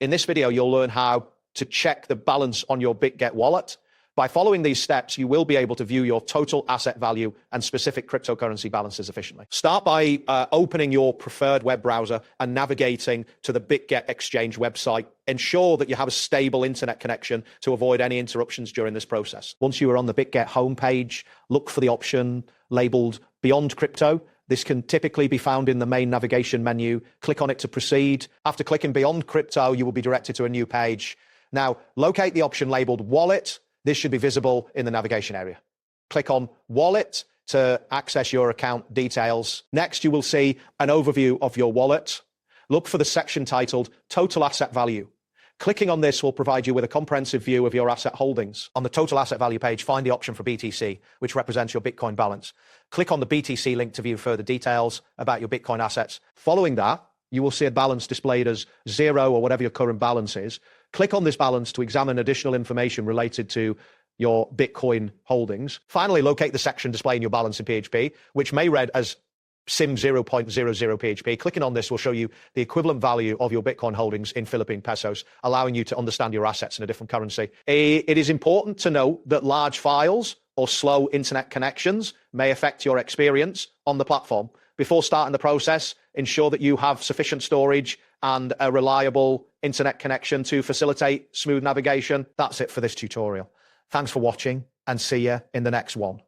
In this video, you'll learn how to check the balance on your Bitget wallet. By following these steps, you will be able to view your total asset value and specific cryptocurrency balances efficiently. Start by opening your preferred web browser and navigating to the Bitget exchange website. Ensure that you have a stable internet connection to avoid any interruptions during this process. Once you are on the Bitget homepage, look for the option labeled Beyond Crypto. This can typically be found in the main navigation menu. Click on it to proceed. After clicking Beyond Crypto, you will be directed to a new page. Now, locate the option labeled Wallet. This should be visible in the navigation area. Click on Wallet to access your account details. Next, you will see an overview of your wallet. Look for the section titled Total Asset Value. Clicking on this will provide you with a comprehensive view of your asset holdings. On the Total Asset Value page, find the option for BTC, which represents your Bitcoin balance. Click on the BTC link to view further details about your Bitcoin assets. Following that, you will see a balance displayed as 0 or whatever your current balance is. Click on this balance to examine additional information related to your Bitcoin holdings. Finally, locate the section displaying your balance in PHP, which may read as SIM 0.00 PHP. Clicking on this will show you the equivalent value of your Bitcoin holdings in Philippine pesos, allowing you to understand your assets in a different currency. It is important to note that large files or slow internet connections may affect your experience on the platform. Before starting the process, ensure that you have sufficient storage and a reliable internet connection to facilitate smooth navigation. That's it for this tutorial. Thanks for watching and see you in the next one.